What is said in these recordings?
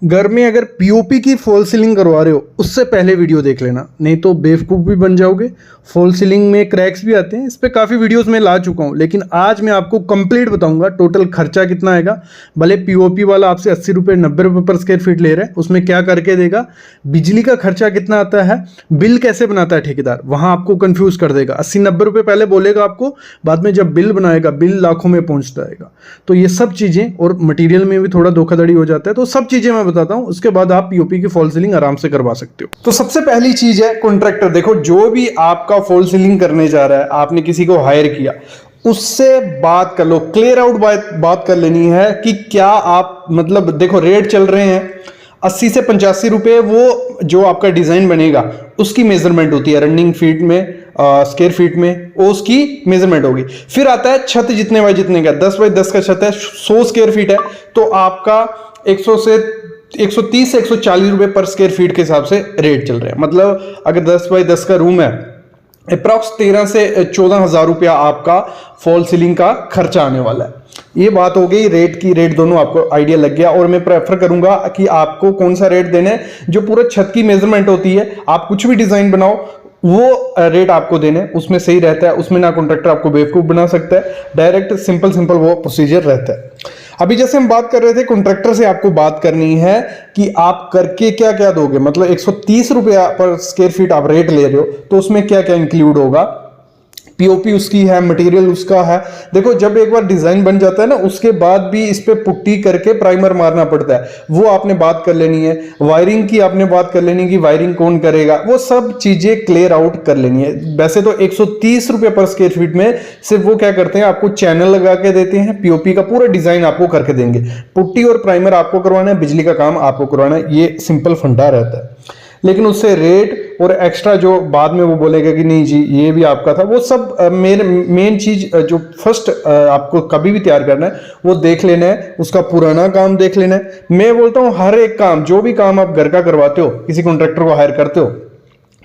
घर में अगर पीओपी की फॉल सीलिंग करवा रहे हो उससे पहले वीडियो देख लेना, नहीं तो बेवकूफ़ भी बन जाओगे। फॉल सीलिंग में क्रैक्स भी आते हैं, इस पर काफ़ी वीडियोस में ला चुका हूँ, लेकिन आज मैं आपको कंप्लीट बताऊंगा टोटल खर्चा कितना आएगा। भले पीओपी वाला आपसे 80 रुपये 90 रुपये पर स्क्वायर फीट ले रहा है, उसमें क्या करके देगा, बिजली का खर्चा कितना आता है, बिल कैसे बनाता है ठेकेदार, वहाँ आपको कन्फ्यूज़ कर देगा। 80-90 रुपये पहले बोलेगा आपको, बाद में जब बिल बनाएगा बिल लाखों में पहुँच जाएगा। तो ये सब चीज़ें, और मटीरियल में भी थोड़ा धोखाधड़ी हो जाता है, तो सब चीज़ें मैं बताता हूँ। उसके बाद आप पीओपी की फॉल सीलिंग आराम से करवा सकते हो। तो सबसे पहली चीज है कॉन्ट्रैक्टर। देखो, जो भी आपका फॉल सीलिंग करने जा रहा है, आपने किसी को हायर किया, उससे बात कर लो, क्लियर आउट बात कर लेनी है कि क्या आप, मतलब देखो रेट चल रहे हैं 80 से 85 रुपए, वो जो आपका डिजाइन बनेगा उसकी मेजरमेंट होती है रनिंग फीट में, स्क्वायर फीट में, वो उसकी मेजरमेंट होगी। फिर आता है छत जितने बाय जितने का, 10 बाय 10 का छत है, 100 स्क्वायर फीट है, तो आपका 130 से 140 रुपए पर स्क्वायर फीट के हिसाब से रेट चल रहे हैं। मतलब अगर 10 बाय 10 का रूम है, अप्रॉक्स 13 से 14 हजार रुपया आपका फॉल सीलिंग का खर्चा आने वाला है। ये बात हो गई रेट की, रेट दोनों आपको आइडिया लग गया। और मैं प्रेफर करूंगा कि आपको कौन सा रेट देना है, जो पूरा छत की मेजरमेंट होती है, आप कुछ भी डिजाइन बनाओ वो रेट आपको देने, उसमें सही रहता है। उसमें ना कॉन्ट्रैक्टर आपको बेवकूफ बना सकता है, डायरेक्ट सिंपल वो प्रोसीजर रहता है। अभी जैसे हम बात कर रहे थे, कॉन्ट्रैक्टर से आपको बात करनी है कि आप करके क्या क्या दोगे। मतलब 130 रुपया पर स्क्वायर फीट आप रेट ले रहे हो, तो उसमें क्या क्या इंक्लूड होगा। पीओपी उसकी है, मटेरियल उसका है। देखो, जब एक बार डिजाइन बन जाता है ना, उसके बाद भी इस पे पुट्टी करके प्राइमर मारना पड़ता है, वो आपने बात कर लेनी है। वायरिंग की आपने बात कर लेनी है कि वायरिंग कौन करेगा, वो सब चीजें क्लियर आउट कर लेनी है। वैसे तो 130 रुपये पर स्क्वायर फीट में सिर्फ वो क्या करते हैं, आपको चैनल लगा के देते हैं, पीओपी का पूरा डिजाइन आपको करके देंगे। पुट्टी और प्राइमर आपको करवाना है, बिजली का काम आपको करवाना है, ये सिंपल फंडा रहता है। लेकिन उससे रेट और एक्स्ट्रा जो बाद में वो बोलेगा कि नहीं जी ये भी आपका था, वो सब मेन चीज जो फर्स्ट आपको कभी भी तैयार करना है वो देख लेना है, उसका पुराना काम देख लेना है। मैं बोलता हूं हर एक काम, जो भी काम आप घर का करवाते हो, किसी कॉन्ट्रैक्टर को हायर करते हो,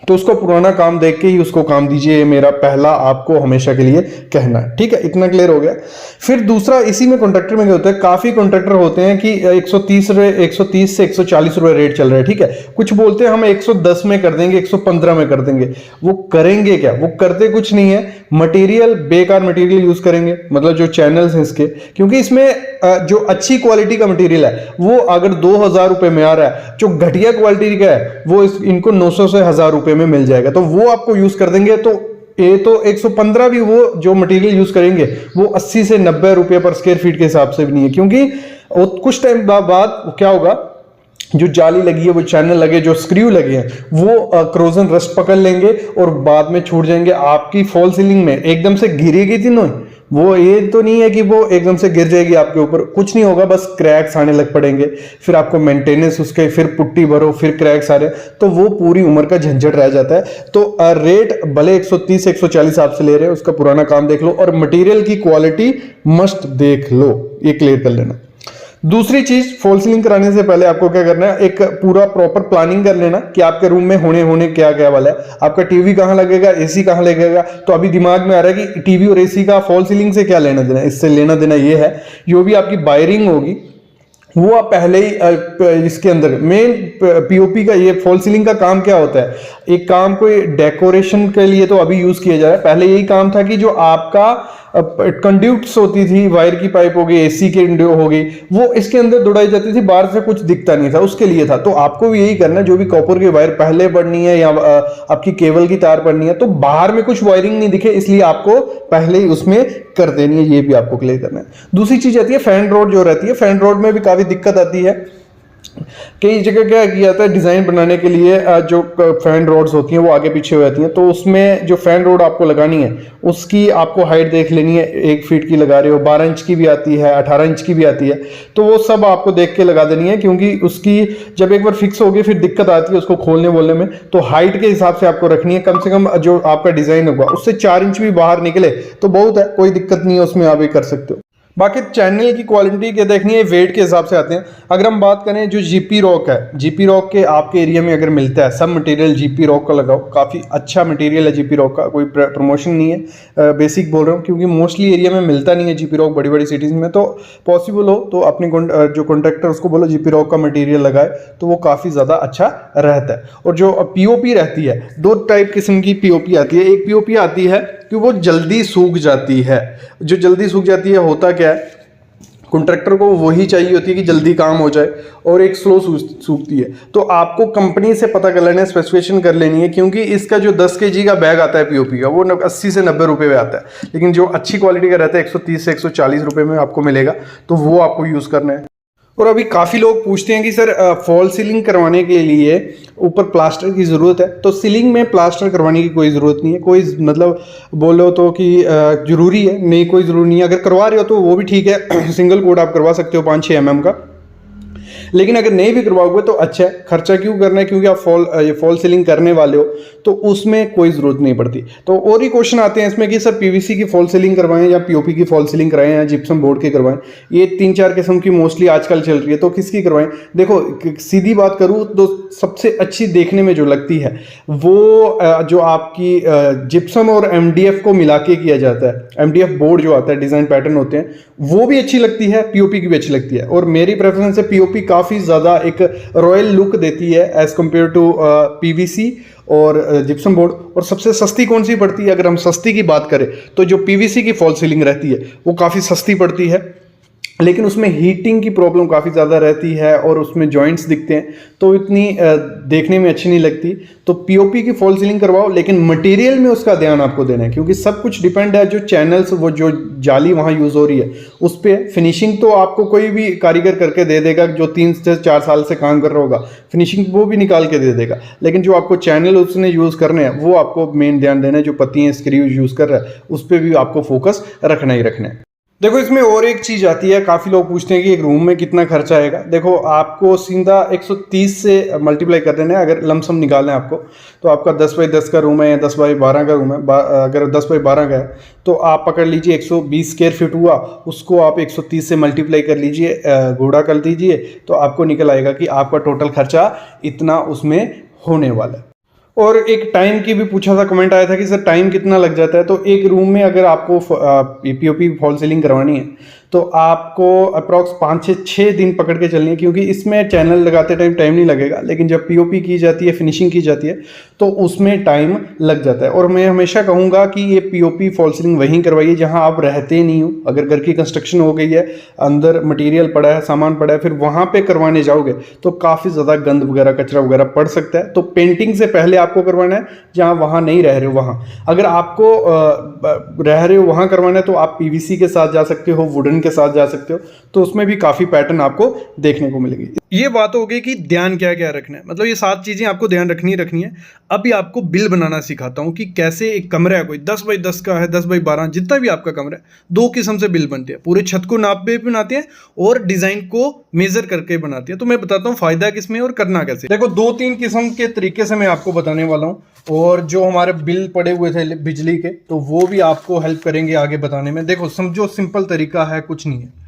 तो उसको पुराना काम देख के ही उसको काम दीजिए। मेरा पहला आपको हमेशा के लिए कहना है, ठीक है। इतना क्लियर हो गया। फिर दूसरा, इसी में कॉन्ट्रैक्टर में क्या होता है, काफी कॉन्ट्रैक्टर होते हैं कि 130 से 140 रुपए रेट चल रहा है, ठीक है। कुछ बोलते हैं हम 110 में कर देंगे, 115 में कर देंगे। वो करेंगे क्या, वो करते कुछ नहीं है, मटेरियल बेकार मटेरियल यूज करेंगे, मतलब जो चैनल्स हैं इसके, क्योंकि इसमें जो अच्छी क्वालिटी का मटेरियल है वो अगर 2000 रुपए में आ रहा है, जो घटिया क्वालिटी का है वो इनको 900 से 1000 रुपए में मिल जाएगा, तो वो आपको यूज कर देंगे। तो ये तो 115 भी वो जो मटेरियल यूज करेंगे वो 80 से 90 रुपए पर स्क्वायर फीट के हिसाब से भी नहीं है, क्योंकि कुछ टाइम बाद क्या होगा, जो जाली लगी है, वो चैनल लगे, जो स्क्रू लगे हैं, वो क्रोजन रस्ट पकड़ लेंगे और बाद में छूट जाएंगे। आपकी फॉल सीलिंग में एकदम से गिरेगी थी ना, वो ये तो नहीं है कि वो एकदम से गिर जाएगी आपके ऊपर, कुछ नहीं होगा, बस क्रैक्स आने लग पड़ेंगे। फिर आपको मेंटेनेंस उसके, फिर पुट्टी भरो, फिर क्रैक्स आ रहे, तो वो पूरी उम्र का झंझट रह जाता है। तो रेट भले 130 से 140 आपसे ले रहे हो, उसका पुराना काम देख लो और मटेरियल की क्वालिटी मस्ट देख लो, ये क्लियर कर लेना। दूसरी चीज, फॉल सीलिंग कराने से पहले आपको क्या करना है, एक पूरा प्रॉपर प्लानिंग कर लेना कि आपके रूम में होने क्या क्या वाला है। आपका टीवी कहां लगेगा, एसी कहां लगेगा। तो अभी दिमाग में आ रहा है कि टीवी और एसी का फॉल सीलिंग से क्या लेना देना, इससे लेना देना ये है, जो भी आपकी वायरिंग होगी वो आप पहले ही इसके अंदर मेन पीओपी का, ये फॉल सीलिंग का काम क्या होता है, एक काम को डेकोरेशन के लिए तो अभी यूज किया जा रहा है। पहले यही काम था कि जो आपका कंड्यूट्स होती थी, वायर की पाइप हो गई, एसी की हो गई, वो इसके अंदर दौड़ाई जाती थी, बाहर से कुछ दिखता नहीं था, उसके लिए था। तो आपको भी यही करना है, जो भी कॉपर की वायर पहले पड़नी है या आपकी केबल की तार पड़नी है, तो बाहर में कुछ वायरिंग नहीं दिखे, इसलिए आपको पहले ही उसमें कर देनी है, ये भी आपको क्लियर करना है। दूसरी चीज आती है फैन रोड, जो रहती है फैन रोड में भी काफी दिक्कत आती है। कई जगह क्या किया जाता है, डिजाइन बनाने के लिए जो फैन रोड्स होती हैं वो आगे पीछे हो जाती हैं, तो उसमें जो फैन रोड आपको लगानी है उसकी आपको हाइट देख लेनी है। 1 फीट की लगा रहे हो, 12 इंच की भी आती है, 18 इंच की भी आती है, तो वो सब आपको देख के लगा देनी है, क्योंकि उसकी जब एक बार फिक्स होगी फिर दिक्कत आती है उसको खोलने बोलने में। तो हाइट के हिसाब से आपको रखनी है, कम से कम जो आपका डिजाइन होगा उससे 4 इंच भी बाहर निकले तो बहुत है, कोई दिक्कत नहीं है उसमें, आप ये कर सकते हो। बाकी चैनल की क्वालिटी के देखनी है, वेट के हिसाब से आते हैं। अगर हम बात करें जो जीपी रॉक है, जीपी रॉक के आपके एरिया में अगर मिलता है, सब मटेरियल जीपी रॉक का लगाओ, काफ़ी अच्छा मटेरियल है जीपी रॉक का, कोई प्रमोशन नहीं है, बेसिक बोल रहा हूँ क्योंकि मोस्टली एरिया में मिलता नहीं है जीपी रॉक बड़ी बड़ी सिटीज़ में। तो पॉसिबल हो तो अपने जो कॉन्ट्रैक्टर उसको बोलो जीपी रॉक का मटेरियल लगाए, तो वो काफ़ी ज़्यादा अच्छा रहता है। और जो पीओपी रहती है, दो टाइप किस्म की पीओपी आती है। एक पीओपी आती है कि वो जल्दी सूख जाती है। जो जल्दी सूख जाती है, होता क्या है, कॉन्ट्रैक्टर को वही चाहिए होती है कि जल्दी काम हो जाए, और एक स्लो सूखती है। तो आपको कंपनी से पता कर लेना है, स्पेसिफिकेशन कर लेनी है, क्योंकि इसका जो 10 kg का बैग आता है पीओपी का, वो 80 से 90 रुपये में आता है, लेकिन जो अच्छी क्वालिटी का रहता है 130 से 140 रुपये में आपको मिलेगा, तो वो आपको यूज़ करना है। और अभी काफ़ी लोग पूछते हैं कि सर फॉल सीलिंग करवाने के लिए ऊपर प्लास्टर की ज़रूरत है। तो सीलिंग में प्लास्टर करवाने की कोई ज़रूरत नहीं है, कोई मतलब बोलो तो कि ज़रूरी है, नहीं कोई ज़रूरी नहीं है। अगर करवा रहे हो तो वो भी ठीक है, सिंगल कोड आप करवा सकते हो 5-6 mm का। लेकिन अगर नहीं भी करवाओगे तो अच्छा है, खर्चा क्यों करना है, क्योंकि आप फॉल सीलिंग करने वाले हो तो उसमें कोई ज़रूरत नहीं पड़ती। तो और ही क्वेश्चन आते हैं इसमें कि सर पीवीसी की फॉल सीलिंग करवाएं या पीओपी की फॉल सीलिंग कराएं या जिप्सम बोर्ड की करवाएं। ये 3-4 किस्म की मोस्टली आजकल चल रही है, तो किसकी करवाएं। देखो सीधी बात करूँ तो सबसे अच्छी देखने में जो लगती है वो जो आपकी जिप्सम और एमडीएफ को मिला के किया जाता है। एमडीएफ बोर्ड जो आता है, डिज़ाइन पैटर्न होते हैं, वो भी अच्छी लगती है, पीओपी की भी अच्छी लगती है। और मेरी प्रेफरेंस है पीओपी काफ़ी ज़्यादा एक रॉयल लुक देती है एज़ कम्पेयर टू पीवीसी और जिप्सम बोर्ड। और सबसे सस्ती कौन सी पड़ती है, अगर हम सस्ती की बात करें तो जो पीवीसी की फॉल सीलिंग रहती है वो काफ़ी सस्ती पड़ती है, लेकिन उसमें हीटिंग की प्रॉब्लम काफ़ी ज़्यादा रहती है और उसमें जॉइंट्स दिखते हैं, तो इतनी देखने में अच्छी नहीं लगती। तो पीओपी की फॉल सीलिंग करवाओ, लेकिन मटेरियल में उसका ध्यान आपको देना है, क्योंकि सब कुछ डिपेंड है जो चैनल्स, वो जो जाली वहाँ यूज़ हो रही है उस पर। फिनिशिंग तो आपको कोई भी कारीगर करके दे देगा जो 3 से 4 साल से काम कर रहा होगा, फिनिशिंग वो भी निकाल के दे देगा, लेकिन जो आपको चैनल उसने यूज़ करने हैं वो आपको मेन ध्यान देना है। जो पत्तियाँ स्क्रू यूज़ कर रहा है उस पर भी आपको फोकस रखना ही रखना है। देखो इसमें और एक चीज़ आती है, काफ़ी लोग पूछते हैं कि एक रूम में कितना खर्चा आएगा। देखो आपको सीधा 130 से मल्टीप्लाई कर देना है अगर लमसम निकालना है आपको। तो आपका 10x10 का रूम है या 10x12 का रूम है, अगर 10x12 का है तो आप पकड़ लीजिए 120 स्क्वायर फीट हुआ, उसको आप 130 से मल्टीप्लाई कर लीजिए, गुणा कर दीजिए, तो आपको निकल आएगा कि आपका टोटल खर्चा इतना उसमें होने वाला है। और एक टाइम की भी पूछा था, कमेंट आया था कि सर टाइम कितना लग जाता है। तो एक रूम में अगर आपको पीओपी फॉल सीलिंग करवानी है तो आपको अप्रॉक्स 5 से 6 दिन पकड़ के चलनी है, क्योंकि इसमें चैनल लगाते टाइम नहीं लगेगा, लेकिन जब पीओपी की जाती है, फिनिशिंग की जाती है, तो उसमें टाइम लग जाता है। और मैं हमेशा कहूँगा कि ये पीओपी फॉल सीलिंग वहीं करवाइए जहाँ आप रहते नहीं हो। अगर घर की कंस्ट्रक्शन हो गई है, अंदर मटीरियल पड़ा है, सामान पड़ा है, फिर वहाँ पर करवाने जाओगे तो काफ़ी ज़्यादा गंद वगैरह, कचरा वगैरह पड़ सकता है। तो पेंटिंग से पहले आपको करवाना है जहाँ वहाँ नहीं रह रहे हो वहाँ। अगर आपको रह रहे हो वहाँ करवाना है तो आप पीवीसी के साथ जा सकते हो, वुडन के साथ जा सकते हो, तो उसमें भी काफ़ी पैटर्न आपको देखने को मिलेगी। ये बात हो गई कि ध्यान क्या क्या रखना है, मतलब ये 7 चीज़ें आपको ध्यान रखनी है। अभी आपको बिल बनाना सिखाता हूँ कि कैसे एक कमरा है, कोई 10x10 का है, 10x12, जितना भी आपका कमरा है, 2 किस्म से बिल बनते हैं। पूरे छत को नाप पे भी बनाते हैं और डिज़ाइन को मेजर करके बनाते हैं। तो मैं बताता हूँ फ़ायदा किसमें और करना कैसे। देखो 2-3 किस्म के तरीके से मैं आपको बताने वाला हूँ, और जो हमारे बिल पड़े हुए थे बिजली के, तो वो भी आपको हेल्प करेंगे आगे बताने में। देखो समझो, सिंपल तरीका है, कुछ नहीं है।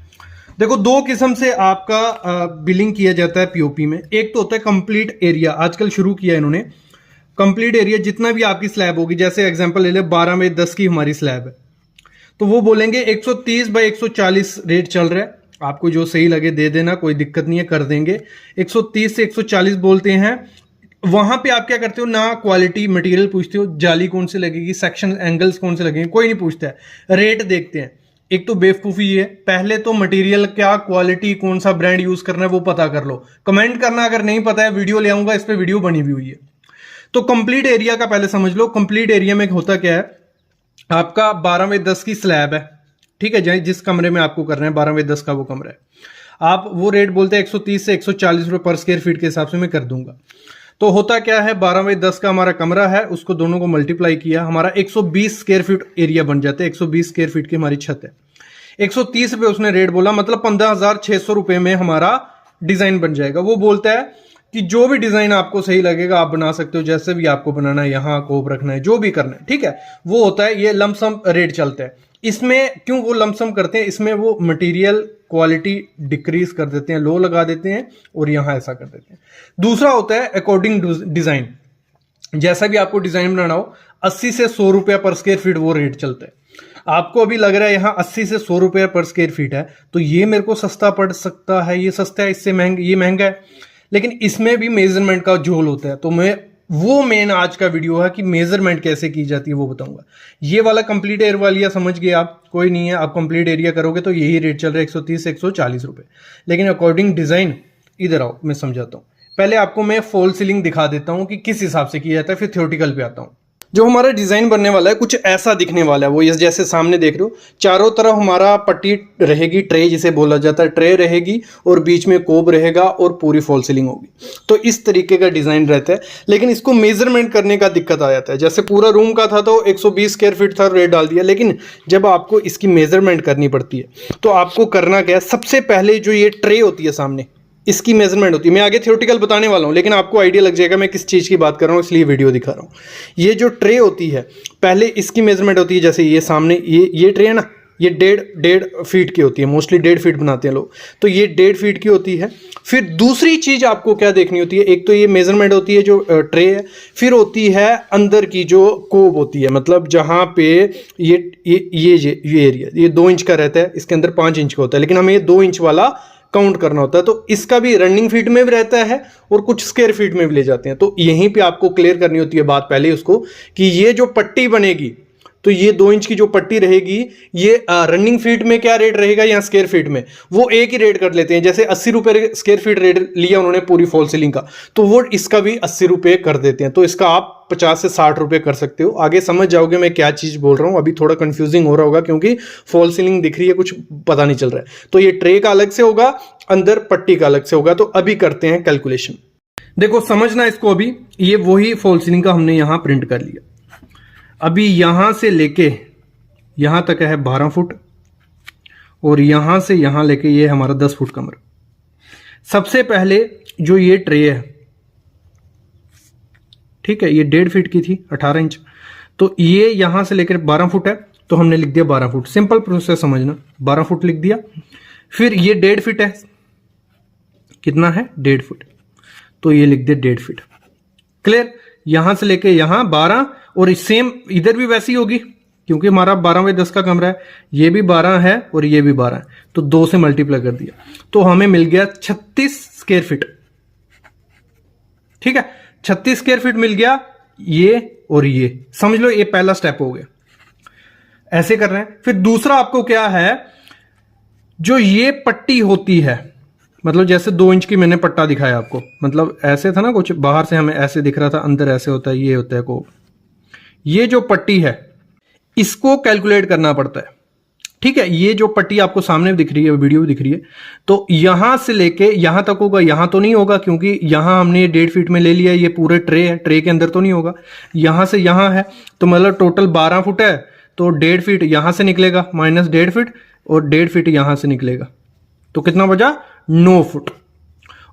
देखो 2 किस्म से आपका बिलिंग किया जाता है पीओपी में। एक तो होता है कंप्लीट एरिया, आजकल शुरू किया है इन्होंने। कंप्लीट एरिया जितना भी आपकी स्लैब होगी, जैसे एग्जांपल ले ले 12x10 की हमारी स्लैब है, तो वो बोलेंगे 130x140 रेट चल रहा है, आपको जो सही लगे दे देना, कोई दिक्कत नहीं है, कर देंगे। 130 से 140 बोलते हैं। वहां पे आप क्या करते हो ना, क्वालिटी मटेरियल पूछते हो, जाली कौन से लगेगी, सेक्शन एंगल्स कौन से लगेंगे, कोई नहीं पूछता है, रेट देखते हैं। एक तो बेवकूफ़ी है, पहले तो मटेरियल क्या क्वालिटी, कौन सा ब्रांड यूज करना है वो पता कर लो। कमेंट करना अगर नहीं पता है, वीडियो ले आऊंगा, इस पे वीडियो बनी भी हुई है। तो कंप्लीट एरिया का पहले समझ लो। कंप्लीट एरिया में होता क्या है, आपका 12x10 की स्लैब है, ठीक है, जिस कमरे में आपको करना है 12x10 का वो कमरा है, आप वो रेट बोलते हैं 130 से 140 रुपये पर स्क्वायर फीट के हिसाब से मैं कर दूंगा। तो होता क्या है, 12x10 का हमारा कमरा है, उसको दोनों को मल्टीप्लाई किया, हमारा 120 स्क्वायर फीट एरिया बन जाता है। 120 स्क्वायर फीट की हमारी छत है, 130 रुपये उसने रेट बोला, मतलब 15,600 रुपये में हमारा डिजाइन बन जाएगा। वो बोलता है कि जो भी डिजाइन आपको सही लगेगा आप बना सकते हो, जैसे भी आपको बनाना है, यहाँ कोप रखना है, जो भी करना है, ठीक है, वो होता है, ये लमसम रेट चलता है। इसमें क्यों वो लमसम करते हैं, इसमें वो मटेरियल क्वालिटी डिक्रीज कर देते हैं, लो लगा देते हैं और यहां ऐसा कर देते हैं। दूसरा होता है अकॉर्डिंग डिजाइन, जैसा भी आपको डिजाइन बनाना हो 80 से 100 रुपया पर स्क्वायर फीट वो रेट चलता है। आपको अभी लग रहा है यहां 80 से 100 रुपया पर स्क्वायर फीट है तो ये मेरे को सस्ता पड़ सकता है, ये सस्ता है, इससे महंगा, ये महंगा है, लेकिन इसमें भी मेजरमेंट का झोल होता है। तो मैं वो मेन आज का वीडियो है कि मेजरमेंट कैसे की जाती है वो बताऊंगा। ये वाला कंप्लीट एरिया समझ गए आप, कोई नहीं है, आप कंप्लीट एरिया करोगे तो यही रेट चल रहा है 130 से 140 रुपए। लेकिन अकॉर्डिंग डिजाइन, इधर आओ मैं समझाता हूं। पहले आपको मैं फॉल सीलिंग दिखा देता हूं कि किस हिसाब से किया जाता है, फिर थ्योरेटिकल पे आता हूं। जो हमारा डिजाइन बनने वाला है कुछ ऐसा दिखने वाला है, वो ये जैसे सामने देख रहे हो, चारों तरफ हमारा पट्टी रहेगी, ट्रे जिसे बोला जाता है, ट्रे रहेगी और बीच में कोब रहेगा और पूरी फॉल सीलिंग होगी। तो इस तरीके का डिजाइन रहता है, लेकिन इसको मेजरमेंट करने का दिक्कत आ जाता है। जैसे पूरा रूम का था तो 120 स्क्वायर फीट था, रेट डाल दिया, लेकिन जब आपको इसकी मेजरमेंट करनी पड़ती है तो आपको करना क्या है, सबसे पहले जो ये ट्रे होती है सामने, इसकी मेजरमेंट होती है। मैं आगे थ्योरेटिकल बताने वाला हूं, लेकिन आपको आइडिया लग जाएगा मैं किस चीज़ की बात कर रहा हूं, इसलिए वीडियो दिखा रहा हूं। ये जो ट्रे होती है पहले इसकी मेजरमेंट होती है, जैसे ये सामने ये ट्रे है ना, ये डेढ़ फीट की होती है, मोस्टली 1.5 फीट बनाते हैं लोग, तो ये 1.5 फीट की होती है। फिर दूसरी चीज़ आपको क्या देखनी होती है, एक तो ये मेजरमेंट होती है जो ट्रे है, फिर होती है अंदर की जो कोब होती है, मतलब जहाँ पे ये एरिया ये 2 इंच का रहता है, इसके अंदर 5 इंच का होता है, लेकिन हमें ये 2 इंच वाला काउंट करना होता है। तो इसका भी रनिंग फीट में भी रहता है और कुछ स्क्वायर फीट में भी ले जाते हैं। तो यहीं पे आपको क्लियर करनी होती है बात पहले उसको, कि ये जो पट्टी बनेगी, तो ये 2 इंच की जो पट्टी रहेगी, ये रनिंग फीट में क्या रेट रहेगा या स्क्वायर फीट में, वो एक ही रेट कर लेते हैं। जैसे 80 रुपए स्क्वायर फीट रेट लिया उन्होंने पूरी फॉल सीलिंग का, तो वो इसका भी 80 रुपए कर देते हैं। तो इसका आप 50 से 60 रुपए कर सकते हो। आगे समझ जाओगे मैं क्या चीज बोल रहा हूं। अभी थोड़ा कंफ्यूजिंग हो रहा होगा क्योंकि फॉल सीलिंग दिख रही है, कुछ पता नहीं चल रहा है। तो ये ट्रे का अलग से होगा, अंदर पट्टी का अलग से होगा। तो अभी करते हैं कैलकुलेशन। देखो समझना इसको, अभी ये वही फॉल सीलिंग का हमने यहां प्रिंट कर लिया। अभी यहां से लेके यहां तक है 12 फुट और यहां से यहां लेके ये हमारा 10 फुट कमर। सबसे पहले जो ये ट्रे है, ठीक है, ये 1.5 फीट की थी, 18 इंच, तो ये यहां से लेकर 12 फुट है, तो हमने लिख दिया 12 फुट। सिंपल प्रोसेस समझना, 12 फुट लिख दिया। फिर ये 1.5 फीट है, कितना है 1.5 फुट, तो ये लिख दिया 1.5 फीट। क्लियर, यहां से लेके यहां 12 और सेम इधर भी वैसी होगी क्योंकि हमारा 12/10 का कमरा है, ये भी 12 है और ये भी 12 है, तो 2 से मल्टीप्लाई कर दिया तो हमें मिल गया 36 स्क्वायर फीट। ठीक है, 36 स्क्वायर फीट मिल गया, ये और ये समझ लो, ये पहला स्टेप हो गया। ऐसे कर रहे हैं। फिर दूसरा आपको क्या है, जो ये पट्टी होती है, मतलब जैसे 2 इंच की मैंने पट्टा दिखाया आपको, मतलब ऐसे था ना, कुछ बाहर से हमें ऐसे दिख रहा था, अंदर ऐसे होता है, ये होता है कोब। ये जो पट्टी है इसको कैलकुलेट करना पड़ता है। ठीक है, ये जो पट्टी आपको सामने दिख रही है, वीडियो भी दिख रही है, तो यहां से लेके यहां तक होगा। यहां तो नहीं होगा क्योंकि यहां हमने 1.5 फीट में ले लिया, ये पूरे ट्रे है, ट्रे के अंदर तो नहीं होगा। यहां से यहां है तो मतलब टोटल 12 फुट है, तो 1.5 फीट यहां से निकलेगा माइनस 1.5 फीट और 1.5 फीट यहां से निकलेगा, तो कितना बचा 9 फुट।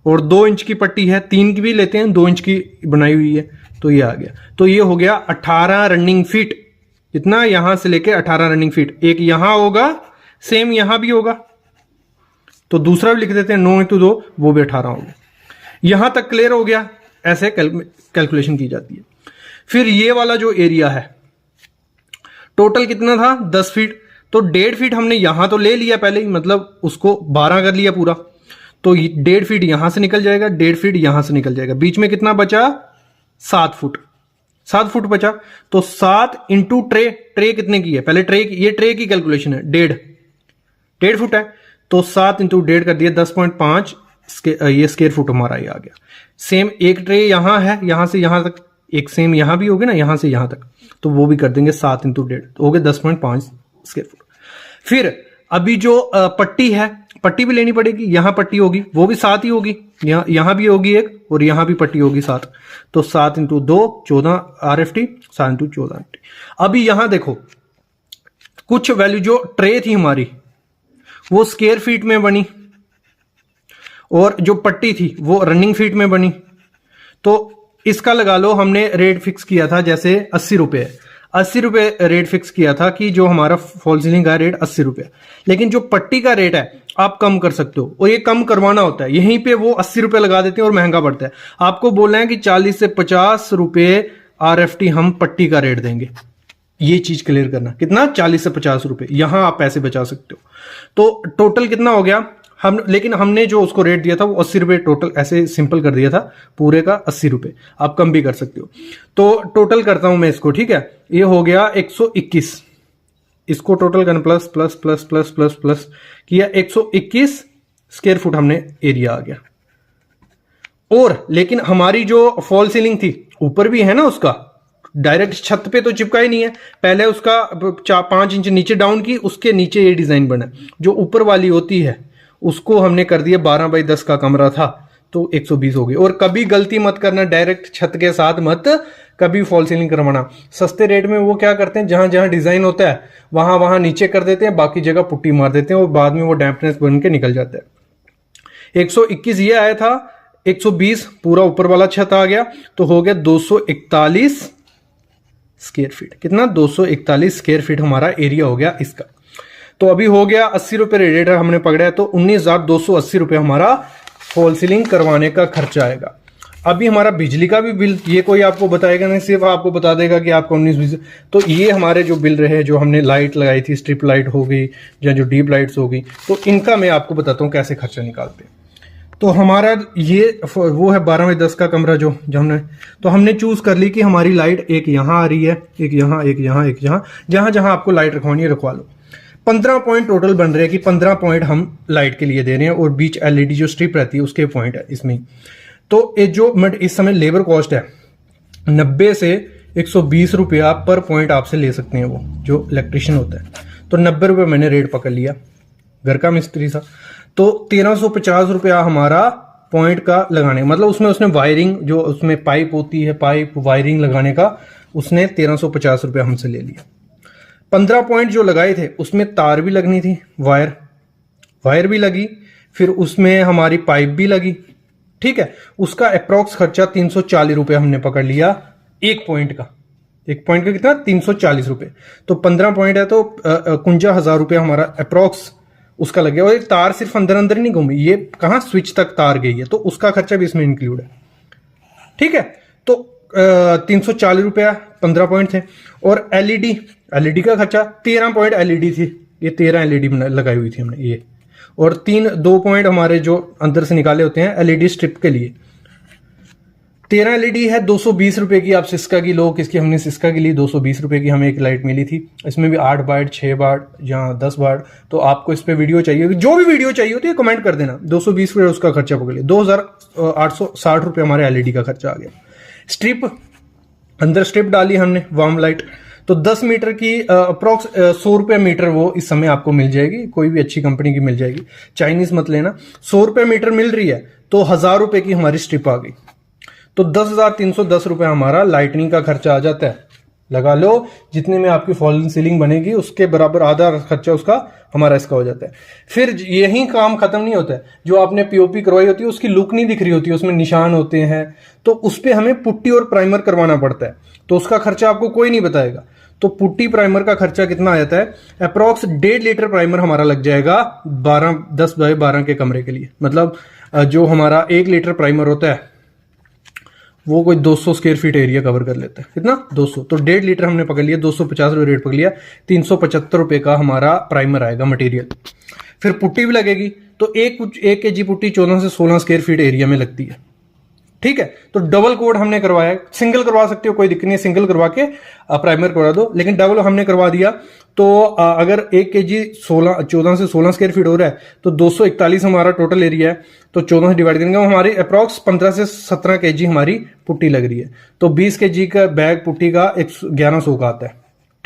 और 2 इंच की पट्टी है, 3 की भी लेते हैं, 2 इंच की बनाई हुई है, तो ये आ गया। तो ये हो गया 18 रनिंग फीट। कितना, यहां से लेके 18 रनिंग फीट। एक यहां होगा, सेम यहां भी होगा, तो दूसरा भी लिख देते हैं, 9 × 2 वो भी 18 हो गया। यहां तक क्लियर हो गया। ऐसे कैलकुलेशन की जाती है। फिर ये वाला जो एरिया है, टोटल कितना था 10 फीट, तो 1.5 फीट हमने यहां तो ले लिया पहले ही, मतलब उसको 12 कर लिया पूरा, तो 1.5 फीट यहां से निकल जाएगा, 1.5 फीट यहां से निकल जाएगा। बीच में कितना बचा 7 फुट, 7 फुट बचा। तो 7 इंटू ट्रे कितने की है, पहले ट्रे की, ये ट्रे की कैलकुलेशन है, 1.5 फुट है, तो 7 इंटू 1.5 कर दिया 10.5 ये स्क्वायर फुट हमारा ये आ गया। सेम एक ट्रे यहां है, यहां से यहां तक, एक सेम यहां भी होगी ना, यहां से यहां तक, तो वो भी कर देंगे 7 इंटू 1.5, तो हो गया 10.5 स्क्वायर फुट। फिर अभी जो पट्टी है, पट्टी भी लेनी पड़ेगी, यहां पट्टी होगी, वो भी 7 ही होगी, यहां भी होगी एक, और यहां भी पट्टी होगी 7, तो 7 इंटू 2 14 RFT, 7 इंटू 14 RFT। अभी यहां देखो, कुछ वैल्यू जो ट्रे थी हमारी वो स्क्वायर फीट में बनी और जो पट्टी थी वो रनिंग फीट में बनी। तो इसका लगा लो हमने रेट फिक्स किया था, जैसे 80 रुपए है, ₹80 रेट फिक्स किया था कि जो हमारा फॉल सीलिंग का रेट ₹80, लेकिन जो पट्टी का रेट है आप कम कर सकते हो, और ये कम करवाना होता है, यहीं पे वो ₹80 लगा देते हैं और महंगा पड़ता है। आपको बोलना है कि 40 से ₹50 RFT हम पट्टी का रेट देंगे। ये चीज क्लियर करना, कितना? 40 से ₹50, यहां आप पैसे बचा सकते हो। तो टोटल कितना हो गया? लेकिन हमने जो उसको रेट दिया था वो ₹80 टोटल, ऐसे सिंपल कर दिया था, पूरे का ₹80। आप कम भी कर सकते हो। तो टोटल करता हूं मैं इसको, ठीक है। ये हो गया 121, इसको टोटल करना, plus plus plus plus plus plus किया, 121 स्क्वायर फुट हमने एरिया आ गया। और लेकिन हमारी जो फॉल सीलिंग थी ऊपर भी है ना, उसका डायरेक्ट छत पे तो चिपका ही नहीं है, पहले उसका 5 इंच नीचे डाउन की, उसके नीचे ये डिजाइन बना। जो ऊपर वाली होती है उसको हमने कर दिया, 12 बाई 10 का कमरा था तो 120 हो गई। और कभी गलती मत करना, डायरेक्ट छत के साथ मत कभी फॉल सीलिंग करवाना। सस्ते रेट में वो क्या करते हैं, जहां जहां डिजाइन होता है वहां वहां नीचे कर देते हैं, बाकी जगह पुट्टी मार देते हैं और बाद में वो डैम्पनेस बन के निकल जाता है। 121 ये आया था, 120 पूरा ऊपर वाला छत आ गया, तो हो गया 241 स्क्वायर फीट। कितना? 241 स्क्वायर फीट हमारा एरिया हो गया इसका। तो अभी हो गया ₹80 रेडिएटर हमने पकड़ा है, तो ₹19,280 हमारा फॉल सीलिंग करवाने का खर्चा आएगा। अभी हमारा बिजली का भी बिल, ये कोई आपको बताएगा नहीं, सिर्फ आपको बता देगा कि आपको 19-20। तो ये हमारे जो बिल रहे, जो हमने लाइट लगाई थी, स्ट्रिप लाइट हो गई या जो डीप लाइट्स हो गई, तो इनका मैं आपको बताता हूँ कैसे खर्चा निकालते हैं। तो हमारा ये वो है 12 बाई 10 का कमरा जो हमने चूज कर ली कि हमारी लाइट एक यहाँ आ रही है, एक यहाँ, एक यहाँ, एक यहाँ, जहां जहां आपको लाइट रखवानी है रखवा लो। 15 पॉइंट टोटल बन रहे हैं कि 15 पॉइंट हम लाइट के लिए दे रहे हैं, और बीच एलईडी जो स्ट्रिप रहती है उसके पॉइंट है इसमें। तो ये जो इस समय लेबर कॉस्ट है 90 से ₹120 पर पॉइंट आपसे ले सकते हैं वो जो इलेक्ट्रिशियन होता है। तो ₹90 मैंने रेट पकड़ लिया, घर का मिस्त्री था। तो ₹1350 हमारा पॉइंट का लगाने, मतलब उसने वायरिंग, जो उसमें पाइप होती है, पाइप वायरिंग लगाने का उसने ₹1350 हमसे ले लिया। 15 पॉइंट जो लगाए थे उसमें तार भी लगनी थी, वायर भी लगी, फिर उसमें हमारी पाइप भी लगी, ठीक है। उसका अप्रोक्स खर्चा ₹340 हमने पकड़ लिया एक पॉइंट का। एक पॉइंट का कितना? ₹340। तो 15 पॉइंट है तो 51,000 हमारा अप्रोक्स उसका लग गया। और तार सिर्फ अंदर अंदर नहीं घूमी, ये कहां स्विच तक तार गई है, तो उसका खर्चा भी इसमें इंक्लूड है, ठीक है। तो ₹340 15 पॉइंट थे। और एलईडी का खर्चा 13 पॉइंट एलईडी थी, ये 13 एलईडी लगाई हुई थी हमने ये। और 2 पॉइंट हमारे जो अंदर से निकाले होते हैं एलईडी स्ट्रिप के लिए। 13 एलईडी है, ₹220 की। आप सिस्का की लो, किसकी? हमने सिस्का की ली, ₹220 की हमें एक लाइट मिली थी। इसमें भी 8 वाट, 6 वाट या 10 वाट। तो आपको इस पे वीडियो चाहिए, जो भी वीडियो चाहिए होती है कमेंट कर देना। ₹220 उसका खर्चा पकड़ लिया। ₹2,860 हमारे एलईडी का खर्चा आ गया। स्ट्रिप, अंदर स्ट्रिप डाली हमने, वार्म लाइट। तो 10 मीटर की अप्रोक्स ₹100 मीटर वो इस समय आपको मिल जाएगी, कोई भी अच्छी कंपनी की मिल जाएगी, चाइनीज मत लेना। ₹100 मीटर मिल रही है, तो ₹1,000 की हमारी स्ट्रिप आ गई। तो ₹10,310 हमारा लाइटनिंग का खर्चा आ जाता है। लगा लो जितने में आपकी फॉल सीलिंग बनेगी उसके बराबर आधा खर्चा उसका हमारा इसका हो जाता है। फिर यही काम खत्म नहीं होता है, जो आपने पीओपी करवाई होती है उसकी लुक नहीं दिख रही होती है, उसमें निशान होते हैं, तो उस पर हमें पुट्टी और प्राइमर करवाना पड़ता है। तो उसका खर्चा आपको कोई नहीं बताएगा। तो पुट्टी प्राइमर का खर्चा कितना आ जाता है? अप्रोक्स 1.5 लीटर प्राइमर हमारा लग जाएगा 10 बाय 12 के कमरे के लिए। मतलब जो हमारा 1 लीटर प्राइमर होता है वो कोई 200 स्क्वायर फीट एरिया कवर कर लेता है। कितना? 200। तो 1.5 लीटर हमने पकड़ लिया, ₹250 रेट पकड़ लिया। ₹375 का हमारा प्राइमर आएगा मटेरियल। फिर पुट्टी भी लगेगी, तो 1 kg पुट्टी 14 से 16 स्क्वायर फीट एरिया में लगती है, ठीक है। तो डबल कोड हमने करवाया, सिंगल करवा सकते हो कोई दिक्कत नहीं, सिंगल करवा के प्राइमर करवा दो, लेकिन डबल हमने करवा दिया। तो अगर 1 kg 14 से 16 स्क्वायर फीट हो रहा है तो 241 हमारा टोटल एरिया है, तो 14 से डिवाइड करेंगे, हमारी अप्रॉक्स 15 से 17 kg हमारी पुट्टी लग रही है। तो 20 kg का बैग पुट्टी का 1100 का आता है,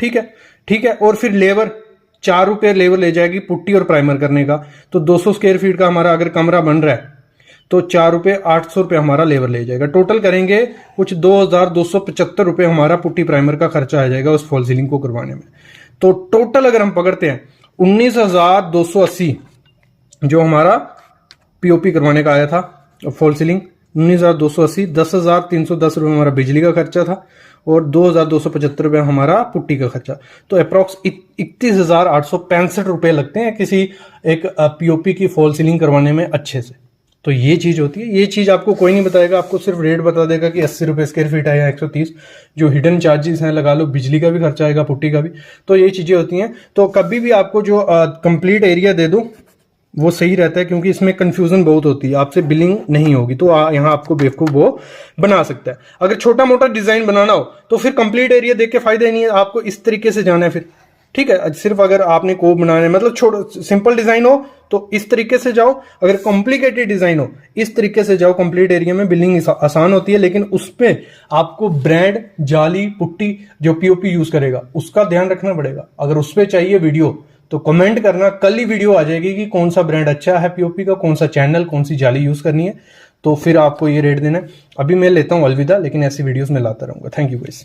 ठीक है, ठीक है। और फिर लेबर ₹4 लेबर ले जाएगी पुट्टी और प्राइमर करने का। तो 200 स्क्वायर फीट का हमारा अगर कमरा बन रहा है तो ₹4 ₹800 हमारा लेबर ले जाएगा। टोटल करेंगे कुछ ₹2,275 हमारा पुट्टी प्राइमर का खर्चा आ जाएगा उस फॉल सीलिंग को करवाने में। तो टोटल अगर हम पकड़ते हैं 19,280 जो हमारा पीओपी करवाने का आया था फॉल सीलिंग, 19,280, ₹10,310 हमारा बिजली का खर्चा था, और 2275 रुपये हमारा पुट्टी का खर्चा। तो अप्रॉक्स 31,865 रुपये लगते हैं किसी एक पीओपी की फॉल सीलिंग करवाने में अच्छे से। तो ये चीज़ होती है, ये चीज़ आपको कोई नहीं बताएगा, आपको सिर्फ रेट बता देगा कि 80 रुपये स्क्वायर फीट है या 130। जो हिडन चार्जेस हैं लगा लो, बिजली का भी खर्चा आएगा, पुट्टी का भी। तो ये चीज़ें होती हैं। तो कभी भी आपको जो कंप्लीट एरिया दे दूँ वो सही रहता है, क्योंकि इसमें कंफ्यूजन बहुत होती है, आपसे बिलिंग नहीं होगी। तो यहाँ आपको बेवकूफ़ वो बना सकता है। अगर छोटा मोटा डिज़ाइन बनाना हो तो फिर कंप्लीट एरिया देख के फायदा ही नहीं है, आपको इस तरीके से जाना है फिर, ठीक है। सिर्फ अगर आपने कोप बनाना है, मतलब छोटा सिंपल डिज़ाइन हो तो इस तरीके से जाओ, अगर कॉम्प्लिकेटेड डिज़ाइन हो इस तरीके से जाओ। कंप्लीट एरिया में बिल्डिंग आसान होती है, लेकिन उस पर आपको ब्रांड, जाली, पुट्टी जो पीओपी यूज़ करेगा उसका ध्यान रखना पड़ेगा। अगर उस पर चाहिए वीडियो तो कमेंट करना, कल ही वीडियो आ जाएगी कि कौन सा ब्रांड अच्छा है पीओपी का, कौन सा चैनल, कौन सी जाली यूज़ करनी है, तो फिर आपको ये रेट देना है। अभी मैं लेता हूँ अलविदा, लेकिन ऐसी वीडियोज़ में लाता रहूँगा। Thank you guys.